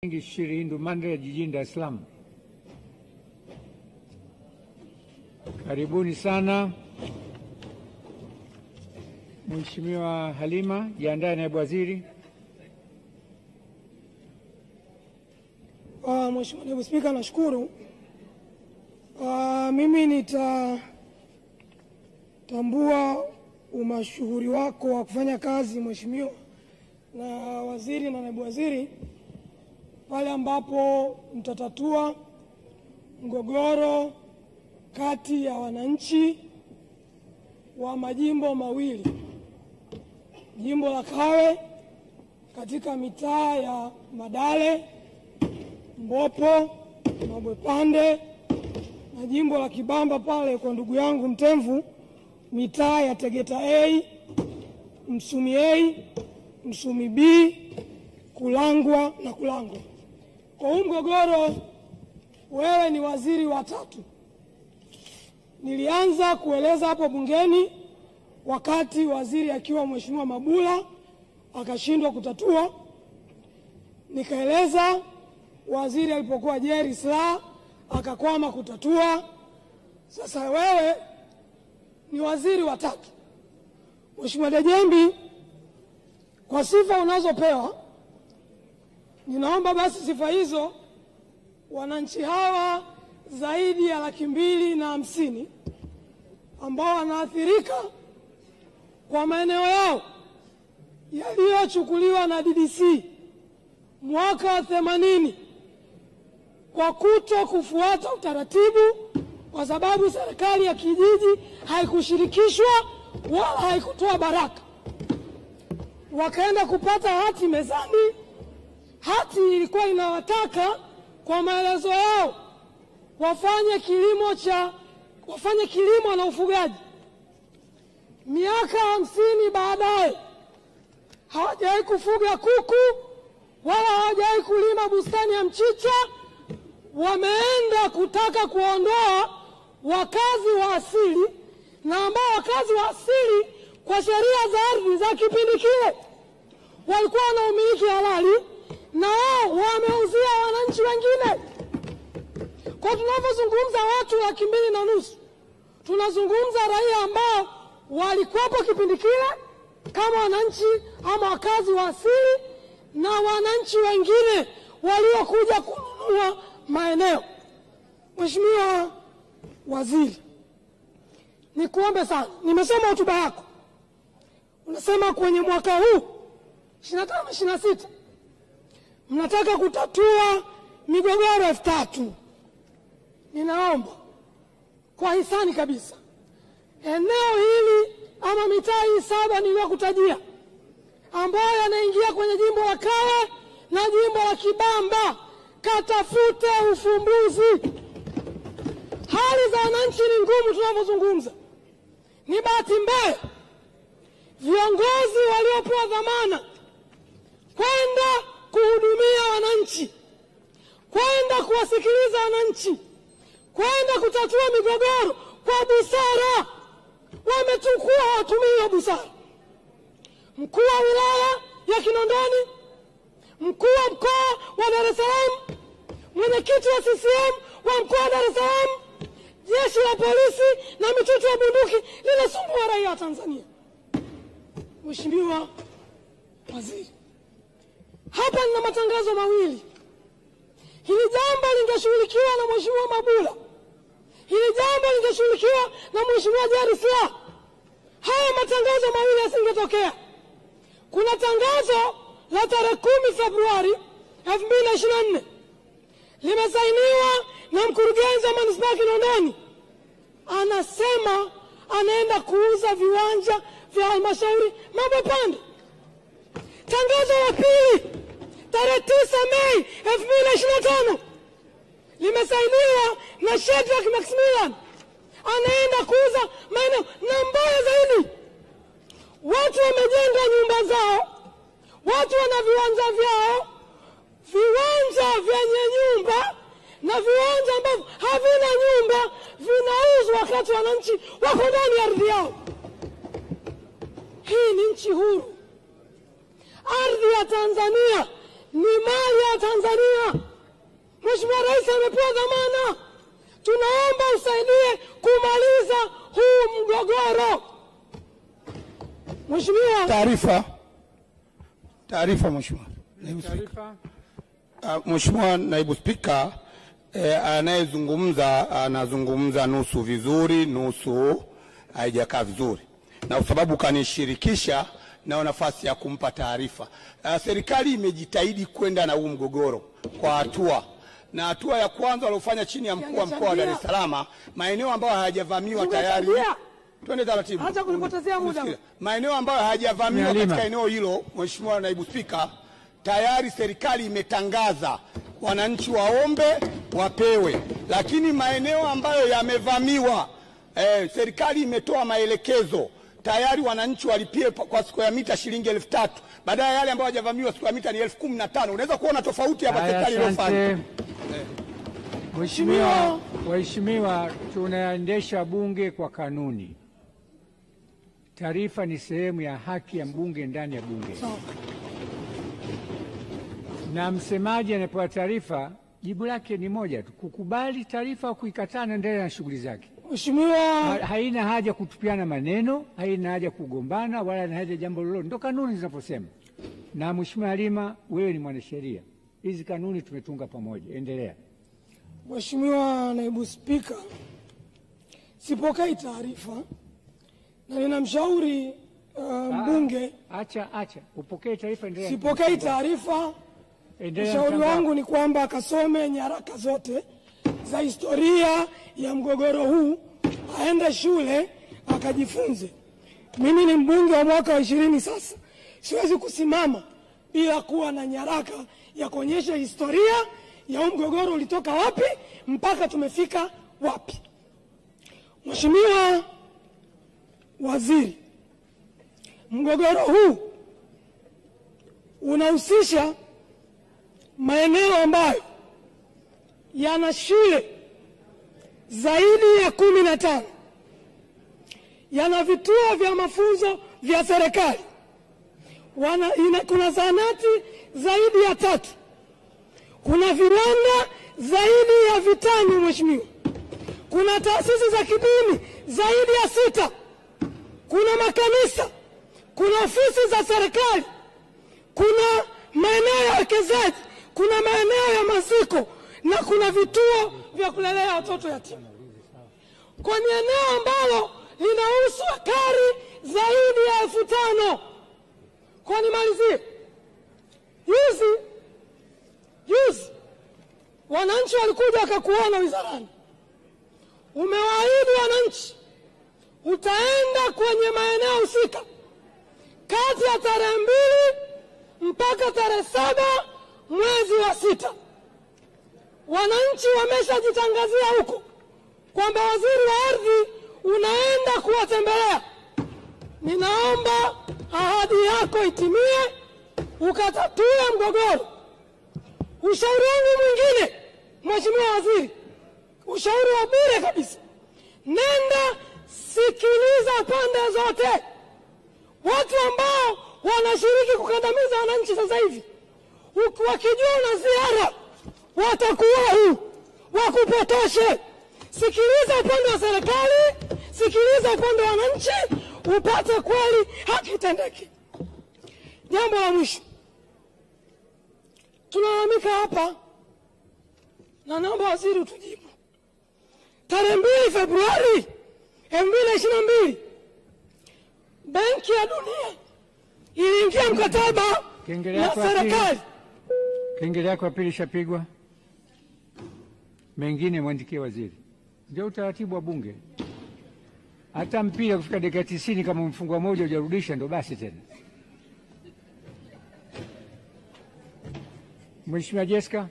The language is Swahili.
Hindu Mandre jijini Dar es Salaam. Karibuni sana. Mheshimiwa Halima, jiandae naibu waziri. Mheshimiwa Naibu Spika, nashukuru. Mimi nitatambua umashuhuri wako wa kufanya kazi Mheshimiwa na waziri na naibu waziri pale ambapo mtatatua mgogoro kati ya wananchi wa majimbo mawili, jimbo la Kawe katika mitaa ya Madale, Mbopo, Mabwepande na jimbo la Kibamba pale kwa ndugu yangu Mtemvu, mitaa ya Tegeta A, Msumi A, Msumi B, Kulangwa na Kulangwa. Kwa huu mgogoro wewe ni waziri wa tatu. Nilianza kueleza hapo bungeni wakati waziri akiwa Mheshimiwa Mabula akashindwa kutatua. Nikaeleza waziri alipokuwa Jerry Silaa akakwama kutatua. Sasa wewe ni waziri wa tatu. Mheshimiwa Dejembi, kwa sifa unazopewa, ninaomba basi sifa hizo wananchi hawa zaidi ya 250,000 ambao wanaathirika kwa maeneo yao yaliyochukuliwa na DDC mwaka wa 80 kwa kuto kufuata utaratibu, kwa sababu serikali ya kijiji haikushirikishwa wala haikutoa baraka, wakaenda kupata hati mezani. Hati ilikuwa inawataka kwa maelezo yao wafanye kilimo na ufugaji. Miaka 50 baadaye hawajawahi kufuga kuku wala hawajawahi kulima bustani ya mchicha. Wameenda kutaka kuondoa wakazi wa asili, na ambao wakazi wa asili kwa sheria za ardhi za kipindi kile walikuwa na umiliki halali, na wao wameuzia wananchi wengine. Kwa tunapozungumza watu 2,500,000, tunazungumza raia ambao walikuwepo kipindi kile kama wananchi ama wakazi wa asili, na wananchi wengine waliokuja kununua maeneo. Mheshimiwa Waziri, nikuombe sana, nimesoma hotuba yako. Unasema kwenye mwaka huu 25-26 mnataka kutatua migogoro 3,000. Ninaomba kwa hisani kabisa, eneo hili ama mitaa hii 7 niliyokutajia ambayo yanaingia kwenye jimbo la Kawe na jimbo la Kibamba, katafute ufumbuzi. Hali za wananchi ni ngumu tunavyozungumza. Ni bahati mbaya viongozi waliopewa dhamana kwenda kuhudumia wananchi, kwenda kuwasikiliza wananchi, kwenda kutatua migogoro kwa busara, wametukua watumia busara. Mkuu wa wilaya ya Kinondoni, mkuu wa mkoa wa Dar es Salaam, mwenyekiti wa CCM wa mkoa wa Dar es Salaam, jeshi la polisi na mitutu ya bunduki linasumbua raia wa Tanzania. Mheshimiwa Waziri, hapa nina matangazo mawili. Hili jambo lingeshughulikiwa na Mheshimiwa Mabula, hili jambo lingeshughulikiwa na Mheshimiwa Jerry Silaa, haya matangazo mawili yasingetokea. Kuna tangazo la tarehe 10 Februari 2024 limesainiwa na mkurugenzi wa manispaa Kinondoni, anasema anaenda kuuza viwanja vya halmashauri Mabwepande. Tangazo la pili tarehe 9 Mei 2025 limesainiwa na Shedrack Maximilian, anaenda kuuza maeneo. Na mbaya zaidi, watu wamejenga nyumba zao, watu wana viwanja vyao, viwanja vyenye nyumba na viwanja ambavyo havina nyumba vinauzwa wakati wananchi wako ndani ya ardhi yao. Hii ni nchi huru. Ardhi ya Tanzania ni mali ya Tanzania. Mheshimiwa Rais amepewa dhamana, tunaomba usaidie kumaliza huu mgogoro. Mheshimiwa, taarifa Mheshimiwa. Mheshimiwa Naibu Spika, anazungumza nusu vizuri, nusu haijakaa vizuri, na kwa sababu kanishirikisha na nafasi ya kumpa taarifa. Serikali imejitahidi kwenda na huu mgogoro kwa hatua, na hatua ya kwanza waliofanya chini ya mkuu wa mkoa wa Dar es Salaam, maeneo ambayo hayajavamiwa tayari. Twende taratibu. Acha kunipotezea muda. Maeneo ambayo hayajavamiwa katika eneo hilo, Mheshimiwa Naibu Spika, tayari serikali imetangaza wananchi waombe wapewe, lakini maeneo ambayo yamevamiwa serikali imetoa maelekezo tayari wananchi walipie kwa square mita shilingi 3,000, baadaye yale ambayo hajavamiwa square mita ni 15,000. Unaweza kuona tofauti hapa serikali iliyofanya. Waheshimiwa, tunaendesha bunge kwa kanuni. Taarifa ni sehemu ya haki ya mbunge ndani ya bunge, na msemaji anapewa taarifa, jibu lake ni moja tu: kukubali taarifa au kuikataa, naendelea na shughuli zake. Mheshimiwa, haina haja kutupiana maneno, haina haja kugombana, wala haina haja jambo lolote. Ndio kanuni zinaposema. Na Mheshimiwa Halima, wewe ni mwanasheria, hizi kanuni tumetunga pamoja. Endelea. Mheshimiwa Naibu Spika, sipokei taarifa na ninamshauri mbunge. Acha upokee taarifa, endelea. Sipokei taarifa. Ushauri wangu ni kwamba akasome nyaraka zote za historia ya mgogoro huu, aende shule akajifunze. Mimi ni mbunge wa mwaka wa 20 sasa, siwezi kusimama bila kuwa na nyaraka ya kuonyesha historia ya mgogoro ulitoka wapi mpaka tumefika wapi. Mheshimiwa Waziri, mgogoro huu unahusisha maeneo ambayo yana shule zaidi ya 15, yana vituo vya mafunzo vya serikali, kuna zahanati zaidi ya 3, kuna viwanda zaidi ya 5 Mheshimiwa, kuna taasisi za kidini zaidi ya 6, kuna makanisa, kuna ofisi za serikali, kuna maeneo ya wekezaji, kuna maeneo ya maziko, na kuna vituo vya kulelea watoto yatima. Kwa ni eneo ambalo linahusu ekari zaidi ya 5,000. Kwa nimalizie, juzi wananchi walikuja wakakuona wizarani, umewaahidi wananchi utaenda kwenye maeneo husika kati ya tarehe 2 mpaka tarehe 7 mwezi wa 6. Wananchi wameshajitangazia huko kwamba waziri wa ardhi unaenda kuwatembelea. Ninaomba ahadi yako itimie, ukatatue mgogoro. Ushauri wangu mwingine, Mheshimiwa Waziri, ushauri wa bure kabisa, nenda sikiliza pande zote. Watu ambao wanashiriki kukandamiza wananchi sasa hivi, wakijua na ziara, watakuwa wakupotoshe. Sikiliza upande wa serikali, sikiliza upande wa wananchi, upate kweli haki itendeke. Jambo la mwisho, tunalalamika hapa na naomba waziri utujibu. Tarehe 2 Februari 2022 Benki ya Dunia iliingia mkataba na serikali. Kengele yako ya pili shapigwa. Mengine mwandikie waziri. Ndio utaratibu wa bunge. Hata mpira kufika dakika 90 kama mfungwa moja hujarudisha ndio basi tena. Mheshimiwa Jessica.